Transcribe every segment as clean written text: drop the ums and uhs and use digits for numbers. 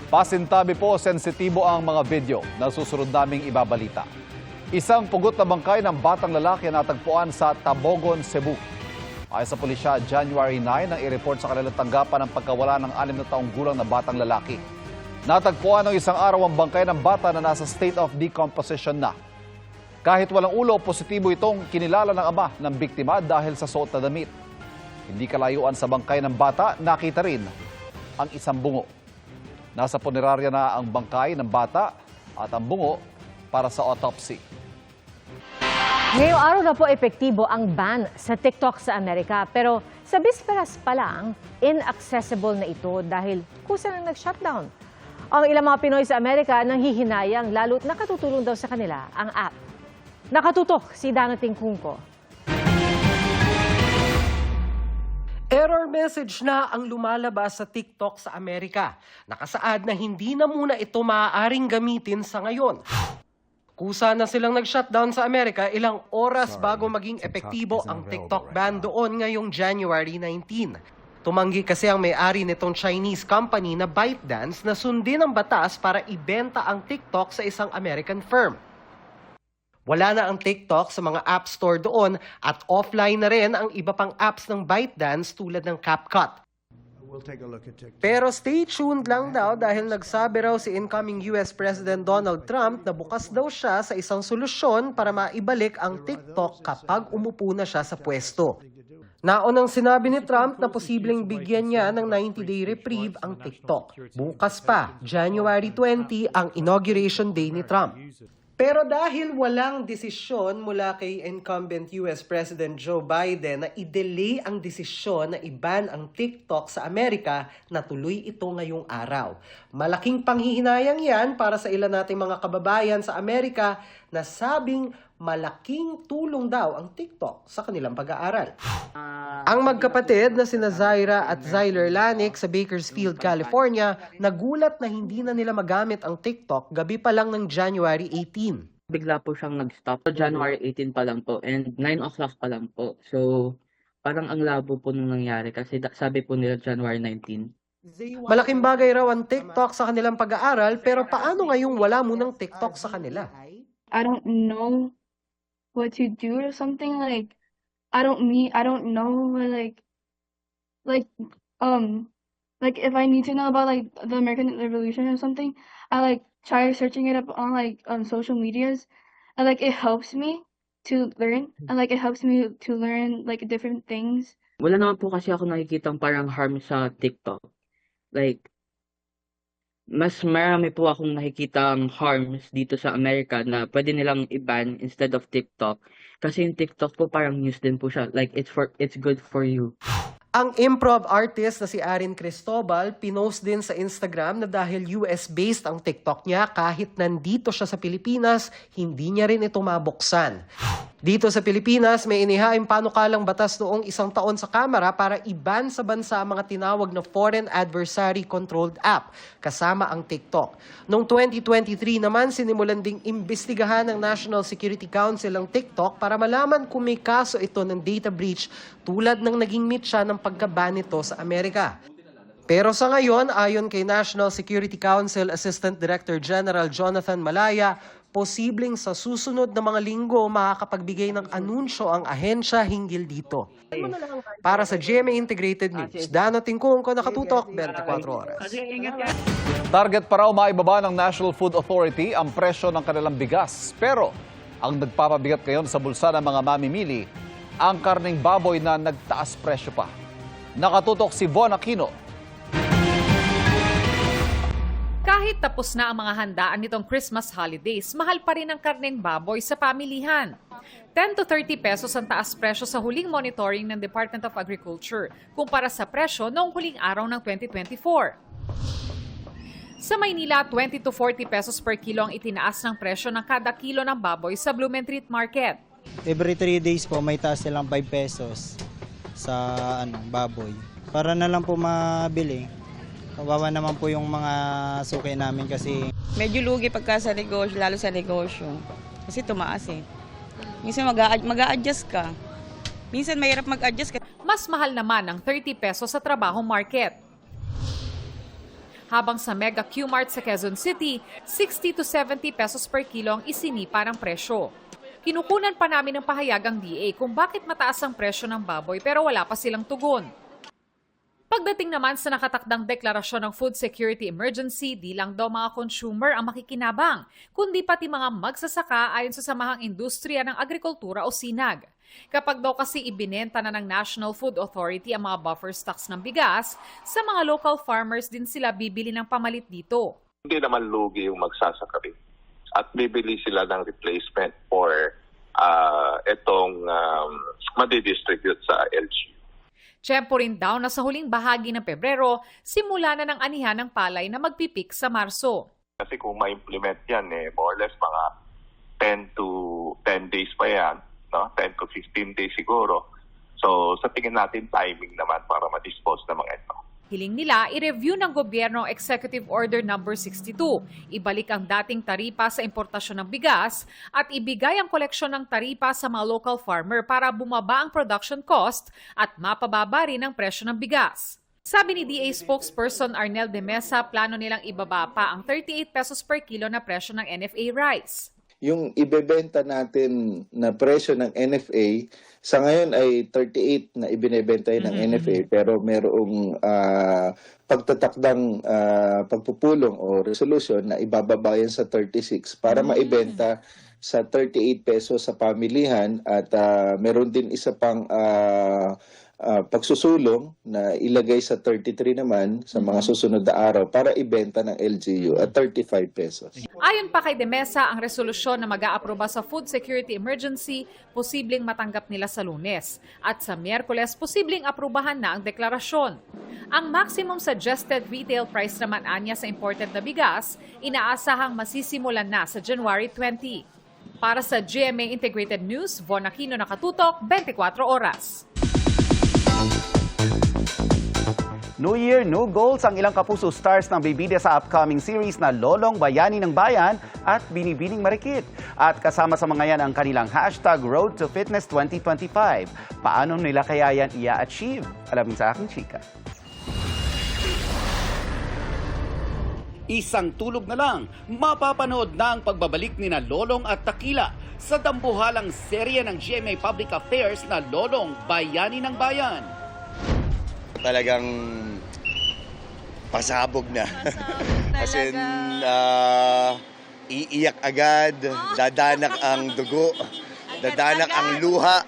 Pasintabi po, sensitibo ang mga video na susunod naming ibabalita. Isang pugot na bangkay ng batang lalaki natagpuan sa Tabogon, Cebu. Ayon sa pulisya, January 9 nang i-report sa kanilang tanggapan ang pagkawala ng 6 na taong gulang na batang lalaki. Natagpuan ng isang araw ang bangkay ng bata na nasa state of decomposition na. Kahit walang ulo, positibo itong kinilala ng ama ng biktima dahil sa suot na damit. Hindi kalayuan sa bangkay ng bata, nakita rin ang isang bungo. Nasa punerarya na ang bangkay ng bata at ang bungo para sa autopsy. Ngayong araw na po epektibo ang ban sa TikTok sa Amerika. Pero sa bisperas pa lang, inaccessible na ito dahil kusa nang nag-shutdown. Ang ilang mga Pinoy sa Amerika nanghihinayang lalo't nakatutulong daw sa kanila ang app. Nakatutok si Danating Kungko. Error message na ang lumalabas sa TikTok sa Amerika. Nakasaad na hindi na muna ito maaaring gamitin sa ngayon. Kusa na silang nag-shutdown sa Amerika ilang oras bago maging epektibo ang TikTok ban doon ngayong January 19. Tumanggi kasi ang may-ari nitong Chinese company na ByteDance na sundin ang batas para ibenta ang TikTok sa isang American firm. Wala na ang TikTok sa mga app store doon at offline na rin ang iba pang apps ng ByteDance tulad ng CapCut. Pero stay tuned lang daw dahil nagsabi raw si incoming US President Donald Trump na bukas daw siya sa isang solusyon para maibalik ang TikTok kapag umupo na siya sa pwesto. Naunang sinabi ni Trump na posibleng bigyan niya ng 90-day reprieve ang TikTok. Bukas pa, January 20, ang inauguration day ni Trump. Pero dahil walang desisyon mula kay incumbent US President Joe Biden na i-delay ang desisyon na i-ban ang TikTok sa Amerika, natuloy ito ngayong araw. Malaking panghihinayang yan para sa ilan nating mga kababayan sa Amerika na sabing malaking tulong daw ang TikTok sa kanilang pag-aaral. Ang magkapatid na sina Zaira at Zyler Lanik sa Bakersfield, California, nagulat na hindi na nila magamit ang TikTok gabi pa lang ng January 18. Bigla po siyang nag-stop. January 18 pa lang po and 9 o'clock pa lang po. So, parang ang labo po nung nangyari kasi sabi po nila January 19. Malaking bagay raw ang TikTok sa kanilang pag-aaral pero paano ngayong wala munang TikTok sa kanila? I don't know what to do or something like I don't know like if I need to know about like the American Revolution or something, I like try searching it up on like social medias, and like it helps me to learn and like it helps me to learn like different things. Wala naman po kasi ako nakikitang parang harm sa TikTok. Like, mas marami po akong nakikitang harms dito sa Amerika na pwede nilang i-ban instead of TikTok. Kasi yung TikTok po parang news din po siya. Like, it's good for you. Ang improv artist na si Arin Cristobal, pinost din sa Instagram na dahil US-based ang TikTok niya, kahit nandito siya sa Pilipinas, hindi niya rin ito mabuksan. Dito sa Pilipinas, may inihaing panukalang batas noong 1 taon sa Kamara para i-ban sa bansa ang mga tinawag na Foreign Adversary Controlled App, kasama ang TikTok. Noong 2023 naman, sinimulan ding imbestigahan ng National Security Council ang TikTok para malaman kung may kaso ito ng data breach tulad ng naging meet siya ng pagka-ban nito sa Amerika. Pero sa ngayon, ayon kay National Security Council Assistant Director General Jonathan Malaya, posibleng sa susunod na mga linggo makakapagbigay ng anunsyo ang ahensya hinggil dito. Para sa GMA Integrated News, Danating Kungko, nakatutok 24 oras. Target pa raw maibaba ng National Food Authority ang presyo ng kanilang bigas. Pero ang nagpapabigat ngayon sa bulsa ng mga mamimili, ang karning baboy na nagtaas presyo pa. Nakatutok si Von Aquino. Kahit tapos na ang mga handaan nitong Christmas holidays, mahal pa rin ang karneng baboy sa pamilihan. 10 to 30 pesos ang taas presyo sa huling monitoring ng Department of Agriculture kumpara sa presyo noong huling araw ng 2024. Sa Maynila, 20 to 40 pesos per kilo ang itinaas ng presyo ng kada kilo ng baboy sa Blumentritt Market. Every 3 days po may taas silang 5 pesos sa baboy. Para na lang po mabili. Kawawa naman po yung mga suki namin kasi medyo lugi pagka sa negosyo, lalo sa negosyo. Kasi tumaas eh. Minsan mag-a-adjust ka. Minsan mahirap mag-adjust ka. Mas mahal naman ang 30 pesos sa trabaho market. Habang sa Mega Q-Mart sa Quezon City, 60 to 70 pesos per kilo ang isinipa ng presyo. Kinukunan pa namin ng pahayag ang DA kung bakit mataas ang presyo ng baboy pero wala pa silang tugon. Pagdating naman sa nakatakdang deklarasyon ng food security emergency, di lang daw mga consumer ang makikinabang, kundi pati mga magsasaka ayon sa Samahang Industriya ng Agrikultura o SINAG. Kapag daw kasi ibinenta na ng National Food Authority ang mga buffer stocks ng bigas, sa mga local farmers din sila bibili ng pamalit dito. Hindi naman lugi yung magsasaka rin. At bibili sila ng replacement for itong madidistribute sa LGU. Tiyempo rin daw na sa huling bahagi ng Pebrero, simula na ng anihan ng palay na magpipik sa Marso. Kasi kung ma-implement yan, more or less mga 10 to 10 days pa yan, no? 10 to 15 days siguro. So sa tingin natin timing naman para ma-dispose ng mga ito. Hiling nila, i-review ng gobyerno ang Executive Order No. 62, ibalik ang dating taripa sa importasyon ng bigas at ibigay ang koleksyon ng taripa sa mga local farmer para bumaba ang production cost at mapababa rin ang presyo ng bigas. Sabi ni DA spokesperson Arnel de Mesa, plano nilang ibaba pa ang 38 pesos per kilo na presyo ng NFA rice. Yung ibebenta natin na presyo ng NFA, sa ngayon ay 38 na ibinebenta ng NFA pero merong pagtatakdang pagpupulong o resolution na ibababa yan sa 36 para maibenta sa 38 pesos sa pamilihan at meron din isa pang pagsusulong na ilagay sa 33 naman sa mga susunod na araw para ibenta ng LGU at 35 pesos. Ayon pa kay De Mesa, ang resolusyon na mag-aaproba sa food security emergency, posibleng matanggap nila sa Lunes. At sa Miyerkules, posibleng aprubahan na ang deklarasyon. Ang maximum suggested retail price naman anya sa imported na bigas, inaasahang masisimulan na sa January 20. Para sa GMA Integrated News, Von Aquino, nakatutok, 24 oras. New Year, new goals ang ilang kapuso stars ng bibida sa upcoming series na Lolong Bayani ng Bayan at Binibining Marikit. At kasama sa mga yan ang kanilang hashtag Road to Fitness 2025. Paano nila kaya yan i-achieve? Alamin sa aking chika. Isang tulog na lang, mapapanood na ang pagbabalik ni na Lolong at Takila sa dambuhalang serye ng GMA Public Affairs na Lolong Bayani ng Bayan. Talagang pasabog na. Kasi iiyak agad, dadanak ang dugo, dadanak ang luha.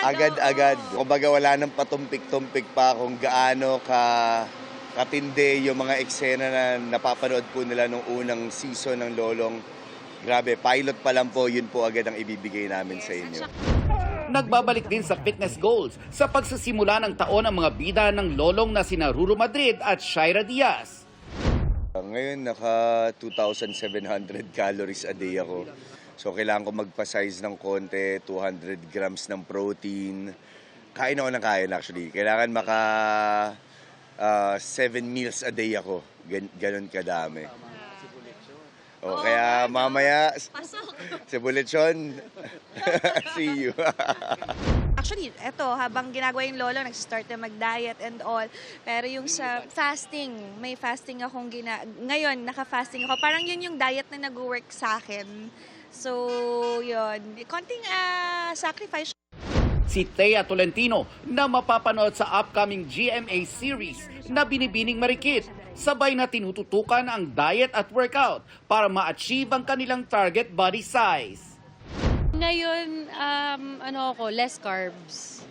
Agad-agad. Kumbaga wala nang patumpik-tumpik pa kung gaano katindi yung mga eksena na napapanood po nila nung unang season ng Lolong. Grabe, pilot pa lang po, yun po agad ang ibibigay namin sa inyo. Nagbabalik din sa fitness goals sa pagsisimula ng taon ang mga bida ng Lolong na sina Ruru Madrid at Shaira Diaz. Ngayon, naka 2,700 calories a day ako. So, kailangan ko magpa-size ng konti, 200 grams ng protein. Kain ako ng kain actually. Kailangan maka 7 meals a day ako. Ganon kadami. Kaya mamaya, sa Bulechon, see you. Actually, eto, habang ginagawa yung lolo, nag-start na mag-diet and all. Pero yung sa fasting, may fasting akong ngayon, naka-fasting ako. Parang yun yung diet na nag-work sa akin. So, yun. Konting sacrifice. Si Thea Tolentino na mapapanood sa upcoming GMA series na Binibining Marikit. Sabay na tinututukan ang diet at workout para ma-achieve ang kanilang target body size. Ngayon, less carbs.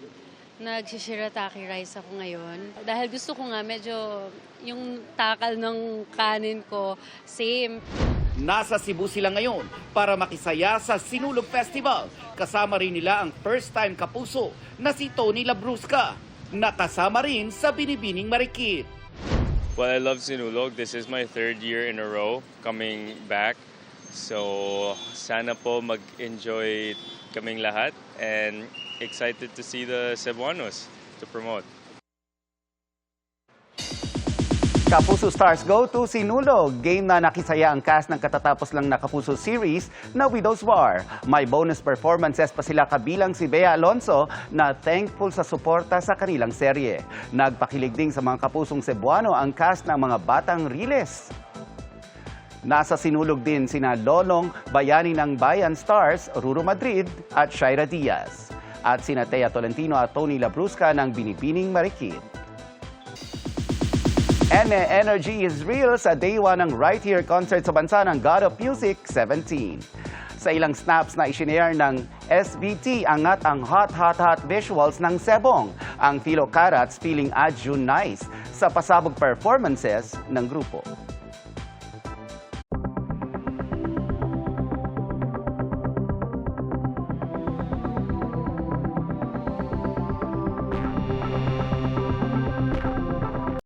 Nagsishirataki rice ako ngayon. Dahil gusto ko nga medyo yung takal ng kanin ko, same. Nasa Cebu sila ngayon para makisaya sa Sinulog Festival. Kasama rin nila ang first-time kapuso na si Tony Labrusca. Nakasama rin sa Binibining Marikit. Well, I love Sinulog. This is my 3rd year in a row coming back. So, sana po mag-enjoy kaming lahat and excited to see the Cebuanos to promote. Kapuso Stars go to Sinulog. Game na nakisaya ang cast ng katatapos lang na Kapuso series na Widow's War. May bonus performances pa sila kabilang si Bea Alonso na thankful sa suporta sa kanilang serye. Nagpakilig din sa mga Kapusong Cebuano ang cast ng mga Batang Riles. Nasa Sinulog din sina Lolong Bayani ng Bayan stars Ruru Madrid at Shaira Diaz. At sina Thea Tolentino at Tony Labrusca ng Binibining Marikit. Energy is real sa Day 1 ng Right Here concert sa bansa ng God of Music 17. Sa ilang snaps na isinare ng SBT, angat ang hot visuals ng Sebong. Ang Philo Carats feeling Adjun nice sa pasabog performances ng grupo.